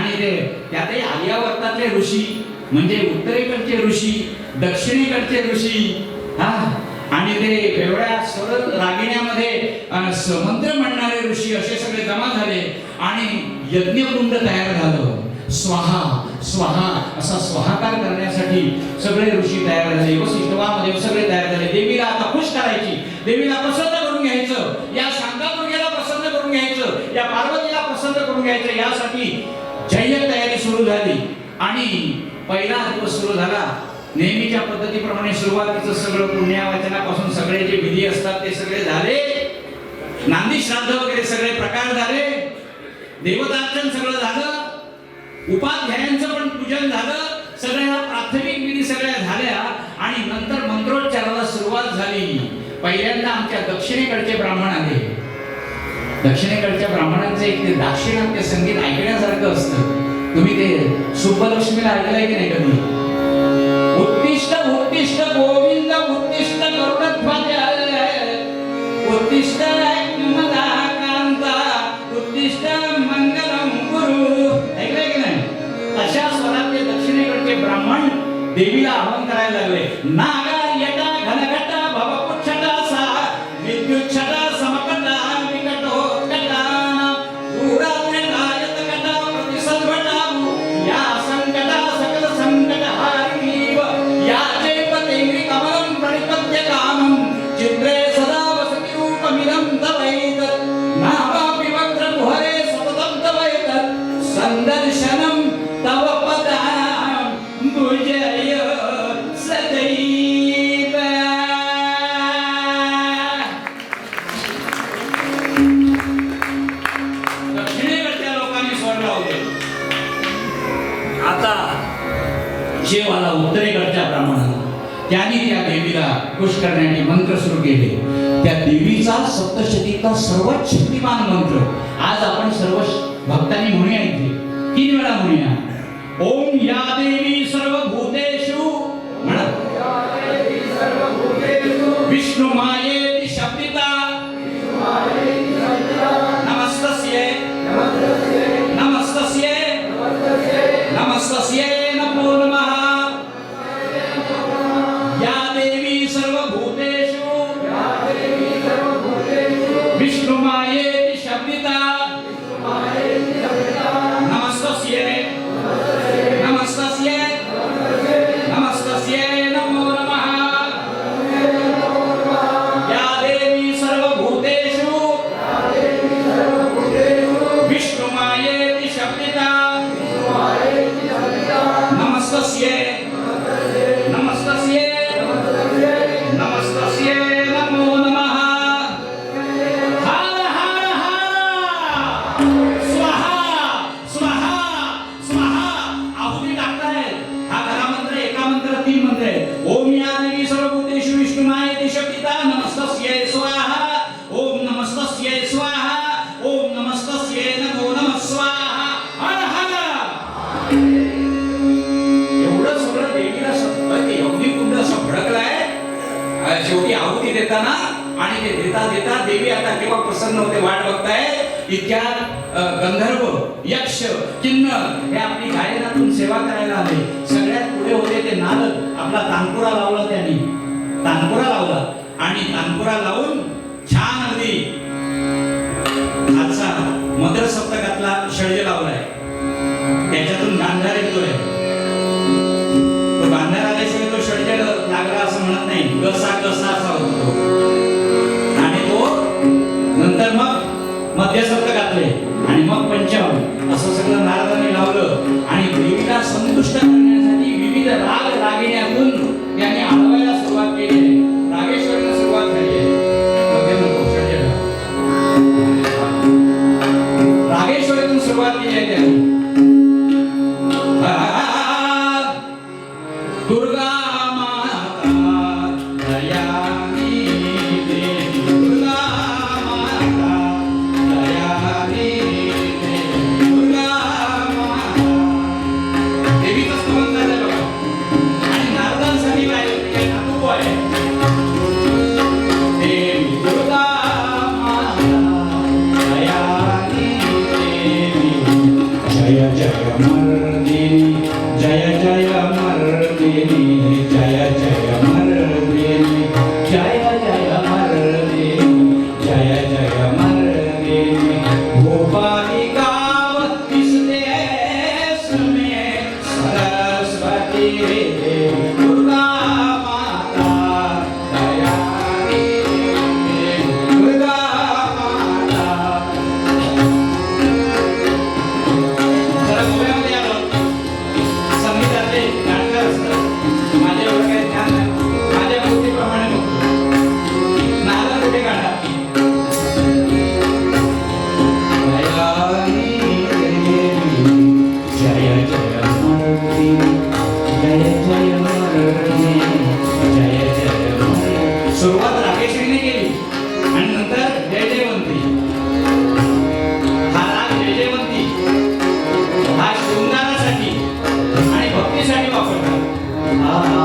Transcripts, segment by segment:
आणि ते त्यातही आर्यावर्तातले ऋषी म्हणजे उत्तरेकडचे ऋषी, दक्षिणेकडचे ऋषी, हा, आणि ते एवढ्या स्वर रागिण्यामध्ये मंत्र म्हणणारे ऋषी असे सगळे जमा झाले आणि यज्ञकुंड तयार झालं. स्वाहा स्वाहा असा स्वाहाकार करण्यासाठी सगळे ऋषी तयार झाले. वसिष्ठ वामदेव सगळे तयार झाले. देवीला आता खुश करायची, देवीला प्रसन्न करून घ्यायचं, या शांतादुर्गेला प्रसन्न करून घ्यायचं, या पार्वतीला प्रसन्न करून घ्यायचं, यासाठी जय्यत तयारी सुरू झाली. आणि पहिला दिवस सुरू झाला. नेहमीच्या पद्धतीप्रमाणे सुरुवातीचं सगळं पुण्यावचनापासून सगळे जे विधी असतात ते सगळे झाले. नांदी श्राद्ध वगैरे सगळे प्रकार झाले. देवतार्चन सगळं झालं. उपाध्यायांचं पण पूजन झालं. सगळ्या प्राथमिक विधी सगळ्या झाल्या आणि नंतर मंत्रोच्चाराला सुरुवात झाली. पहिल्यांदा आमच्या दक्षिणेकडचे ब्राह्मण आले. दक्षिणेकडच्या ब्राह्मणांचं एक ते दाक्षिणात्य संगीत ऐकण्यासारखं असतं. तुम्ही ते सुब्बलक्ष्मीला ऐकलंय की नाही कधी? उत्तिष्ठ उत्तिष्ठ गोविंद उत्तिष्ठ गरुडध्वज उत्तिष्ठ मदाकांता उत्तिष्ठ मंगलम गुरु, ऐकलंय की नाही? अशा स्वरातले दक्षिणेकडचे ब्राह्मण देवीला आवाहन करायला लागले. नागा यटा घनघटा भवपुच्छटा सा विद्युच्छटा समकटा विकटो कटा दूरात्मकायत कटा प्रतिसद्वटा या संकटा सकल संकट हारिणीव या चैपतेंग्रि कमलं प्रणिपत्य कामं चित्रे सदा वसति रूपमिदं तवैतत् नामापि वक्त्रकुहरे सततं तवैतत् सन्दर्शनं तव पदां भुजय सदैव. दक्षिणेकडच्या लोकांनी स्वर लावले. आता जेवाला उत्तरेकडच्या ब्राह्मणाला त्यांनी त्या देवीला खुश करण्याचे मंत्र सुरू केले. त्या देवीचा सप्तशतीचा सर्वात शक्तिमान मंत्र आज आपण सर्व भक्तांनी म्हणूया. इथे 3 वेळा म्हणूया. ओम या देवी सर्वभूतेषु म्हणा विष्णु मायेति शब्दिता नमस्तस्यै नमस्तस्यै नमस्तस्यै नमो नमः. या देवी सर्वभूतेषु विष्णु मायेति शब्दिता नमस्तस्यै नमस्तस्यै नमस्तस्यै नमो नमः. या देवी सर्वभूतेषु विष्णु मायेति शब्दिता नमस्तस्यै नमस्तस्यै नमस्तस्यै नमो नमः. हर हर हर स्वाहा स्वाहा स्वाहा. आहुती टाकताय. हा खरा मंत्र एका मंत्र 3 मंत्र आहे. ओम या देवी सर्वभूतेषु विष्णु मायेति शब्दिता नमस्तस्यै स्वाहा. ओम नमस्तस्यै स्वाहा. ओम नमस्तस्यै नमो नमः स्वाहा. हर हर. एवढं सगळं देवीला सगळं ते अग्निकुंड असं भडकलाय. शेवटी आहुती देताना आणि ते देता देता देवी आता केव्हा प्रसन्न होते वाट बघताय. इतक्यात गंधर्व यक्ष किन्नर हे आपली गायनातून सेवा करायला आले. सगळ्यात पुढे होते ते नारद. आपला तानपुरा लावला त्यांनी. तानपुरा लावला आणि तानपुरा लावून छान अगदी आजचा मद्र सप्तकातला षड्ज लावलाय. त्याच्यातून गांधार येतोय. तो गांधार आल्याशिवाय तो षड्ज लागला असं म्हणत नाही. कसा कसा असा होतो. आणि तो नंतर मग मध्य सप्तकातले आणि मग पंचम असं सगळं नारदाने लावलं. आणि देवीला संतुष्ट करण्यासाठी विविध राग रागिण्यातून त्यांनी आळवायला सुरुवात केली. रागेश्वरीला सुरुवात झाली आहे. रागेश्वरीतून सुरुवात केली आहे त्यांनी. दुर्गा माता दयानी देवी दुर्गा माता दयानी जय मर्दिनी जय जय मर्दिनी जय जय मर्दिनी जय जय मर्दिनी जय जय मर्दिनी भोपाली गाव इस देश में सरस्वती दुर्गा माता दयानी दुर्गा माता जरा गोव्यामध्ये आलो संगीतातले नाटकं असतात माझ्या एवढं काही ज्ञान नाही माझ्या बुद्धीप्रमाणे बघतो नाला कुठे काढा जय जय मर्दिनी जय जय मर्दिनी जय जय मर्दिनी सुरुवात रागेश्वरीने केली आणि नंतर जय जयवंती हा राग जय जयवंती हा शृंगारासाठी आणि भक्तीसाठी वापरतात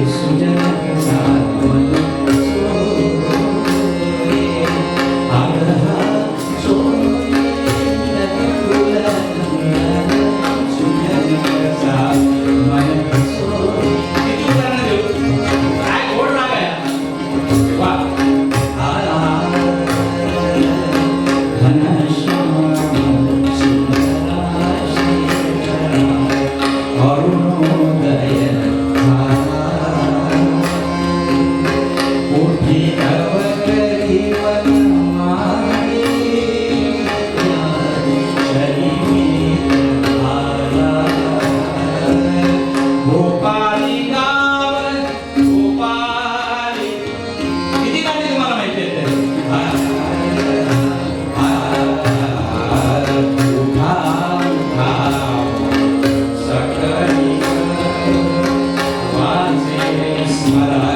Soy Bye.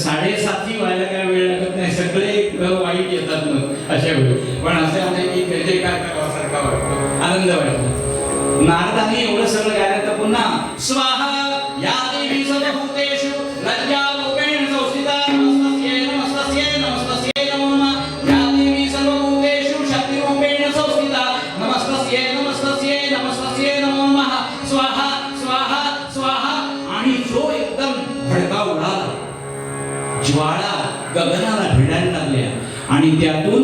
साडेसाती व्हायला काय वेळ लागत नाही, सगळे ग्रह वाईट येतात मग अशा वेळी. पण असं आहे की जयजयकार करावासारखा वाटतो, आनंद वाटतो. नारदांनी एवढं सगळं गायलं तर पुन्हा स्वाहा या देवी सर्वभूतेषु लज्जा रूपेण संस्थिता नमस्तस्यै नमस्तस्यै नमस्तस्यै नमो नमः. या देवी सर्वभूतेषु शक्ति रूपेण संस्थिता नमस्तस्यै नमस्तस्यै नमस्तस्यै नमो नमः. स्वाहा स्वाहा स्वाहा. आणि जो एकदम भडका उडाला, ज्वाळा गगनाला भिडायला लागल्या आणि त्यातून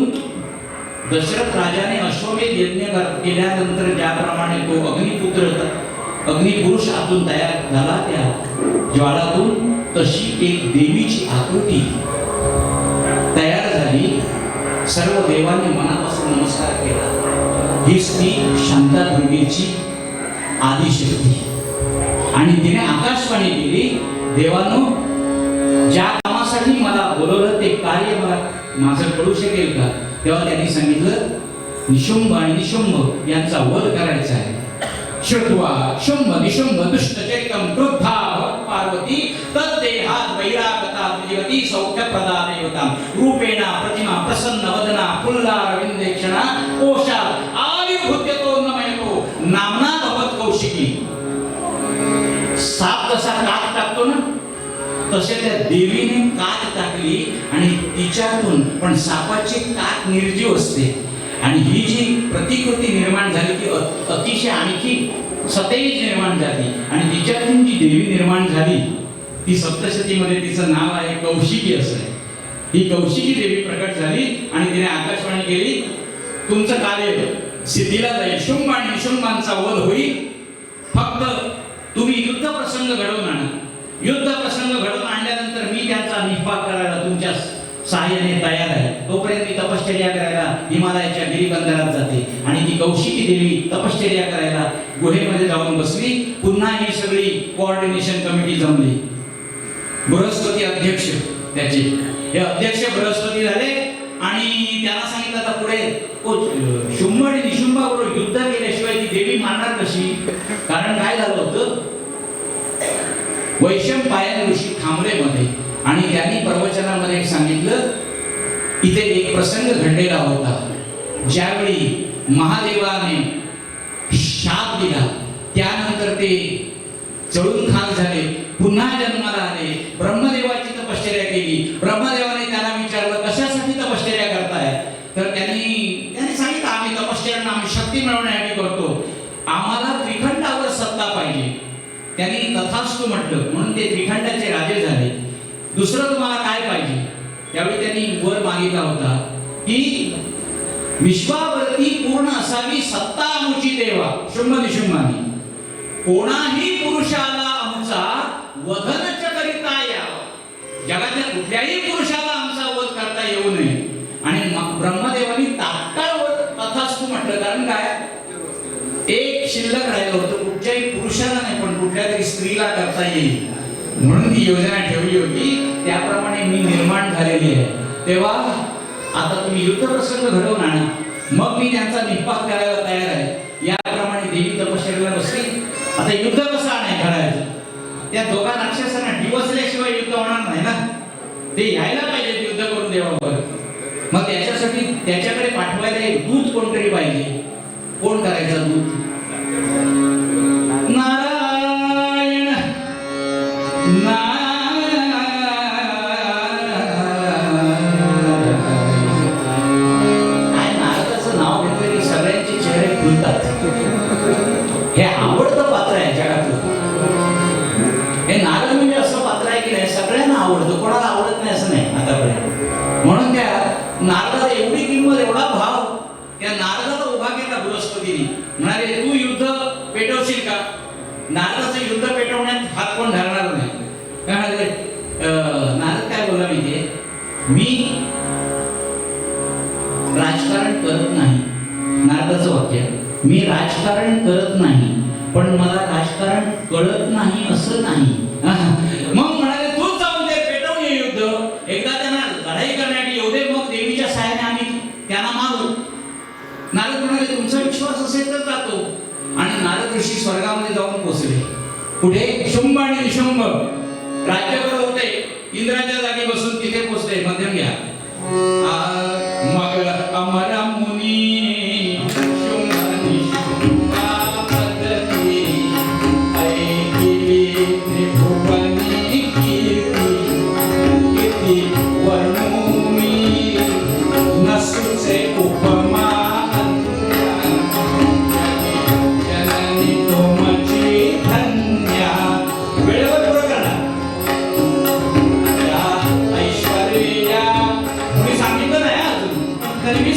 दशरथ राजाने अश्वमेध यज्ञ केल्यानंतर ज्याप्रमाणे तो अग्निपुरुष आतून तयार झाला, त्या ज्वाळातून तशी एक देवीची आकृती तयार झाली. सर्व देवांनी मनापासून नमस्कार केला. हीच ती शांतादुर्गेची आदिशक्ती. आणि तिने आकाशवाणी केली, देवांनो, ज्या कामासाठी मला बोलवलं ते कार्य मला माझं कळू शकेल का? तेव्हा त्यांनी सांगितलं, निशुंभ आणि निशुंभ यांचा वध करायचा आहे. श्रुत्वा शुंभ निशुंभ दुष्टचरितम क्रुद्धा पार्वती तद्देहात वैरागता त्रिजगती सौख्यप्रदा देवता रूपेण प्रतिमा प्रसन्न वदना फुल्लारविंदेक्षणा कोशा आविर्भूत्यतो नमयतो नामना भवत कौशिकी. साप कसा कात टाकतो ना, तसे त्या देवीने कात टाकली आणि तिच्यातून, पण सापाची कात निर्जीव असते, आणि ही जी प्रतिकृती निर्माण झाली ती अतिशय आणखी सतेज निर्माण झाली. आणि तिच्यातून जी देवी निर्माण झाली ती सप्तशतीमध्ये तिचं नाव आहे कौशिकी असं आहे. ही कौशिकी देवी प्रकट झाली आणि तिने आकाशवाणी केली, तुमचं कार्य सिद्धीला जाईल, शुंभ आणि निशुंभांचा वध होईल, फक्त तुम्ही युद्ध प्रसंग घडवून आणा. युद्ध प्रसंग घडवून आणल्यानंतर मी त्यांचा निपात करायला तुमच्या सहाय्याने तयार आहे. तोपर्यंत मी तपश्चर्या करायला हिमालयाच्या गिरीबंदरात जाते. आणि ती कौशिकी देवी तपश्चर्या करायला गुहेमध्ये जाऊन बसली. पुन्हा ही सगळी कोऑर्डिनेशन कमिटी जमली. बृहस्पती अध्यक्ष त्याचे, हे अध्यक्ष बृहस्पती झाले आणि त्यांना सांगितलं आता पुढे शुंभ आणि निशुंभाबरोबर युद्ध केल्याशिवाय ती देवी मारणार कशी? कारण काय झालं होतं, वैशंपायन ऋषी थांबले मध्ये आणि त्यांनी प्रवचनामध्ये सांगितलं, इथे एक प्रसंग घडलेला होता. ज्यावेळी महादेवाने शाप दिला त्यानंतर ते जळून खाक झाले, पुन्हा जन्माला आले, ब्रह्मदेवाची तपश्चर्या केली. ब्रह्मदेवाने त्यांना विचारलं कशासाठी तपश्चर्या करताय? तर त्यांनी सांगितलं, आम्ही तपश्चर्या आम्ही शक्ती मिळवण्यासाठी करतो, आम्हाला त्रिखंडावर सत्ता पाहिजे. त्यांनी तथास्तु म्हटलं, म्हणून ते त्रिखंडाचे राजे झाले. दुसरं तुम्हाला काय पाहिजे? त्यावेळी त्यांनी वर मागितला होता की विश्वावरती पूर्ण असावी सत्ता आमची देवा. शुंभ निशुंभानी कोणाही पुरुषाला आमचा वधनच करिता यावा, जगातल्या कुठल्याही पुरुषाला आमचा वध करता येऊ नये. आणि ब्रह्मदेवानी तात्काळ तथास्तु म्हटलं. कारण काय, एक शिल्लक राहिलं होतं, कुठच्याही पुरुषाला नाही पण कुठल्या तरी स्त्रीला करता येईल म्हणून ती योजना ठेवली होती. त्याप्रमाणे मी निर्माण झालेली आहे. तेव्हा आता तुम्ही युद्ध प्रसंग घडवून आणा, मग मी त्यांचा निपात करायला तयार आहे. याप्रमाणे देवी तपश्चर्याला बसली. आता युद्ध कसं घडायचं? त्या दोघा राक्षसांना डिवसल्याशिवाय युद्ध होणार नाही ना, ते यायला पाहिजे युद्ध करून देवावर. मग त्याच्यासाठी त्याच्याकडे पाठवायला एक दूत कोणतरी पाहिजे. कोण करायचा दूत? नारायण नारदाचं नाव घेतलं की सगळ्यांचे चेहरे खुलतात. हे आवडतं पात्र आहे जगातलं. हे नारद म्हणजे असं पात्र आहे की नाही सगळ्यांना आवडतं, कोणाला आवडत नाही असं नाही आतापर्यंत. म्हणून त्या नारदाला एवढी किंमत, एवढा भाव त्या नारदाला उभा केला बृहस्पतीने. म्हणाले तू युद्ध पेटवशील का? नारदाचं युद्ध पेटवण्यात हात कोण धरणार नाही. नारद काय बोलला माहितीये, मी राजकारण करत नाही. नारदाचं वाक्य, मी राजकारण करत नाही पण मला राजकारण कळत नाही असं नाही. मग म्हणाले तू जाऊन दे, पेटवून ये युद्ध. एकदा त्यांना लढाई करण्यासाठी येऊ दे, मग देवीच्या सहाय्याने आम्ही त्यांना मारू. नारद म्हणाले तुमचा विश्वास असेल तर जातो. आणि नारद ऋषी स्वर्गामध्ये जाऊन पोहोचले. कुठे? शुंभ आणि निशुंभ राज्य करत होते. इंद्राच्या जागी बसून तिथे पोचले. मध्यम घ्या. मग अमर मुनी शुंभानी शुंभा पद्धती ऐकिली त्रिभुवनी कीर्ती कीर्ती वर्णू मी नसूचे उपमा जननी तुमची धन्या. वेळेवर पुरं करा. ऐश्वर्या कोणी सांगितलं नाही अजून तरी मी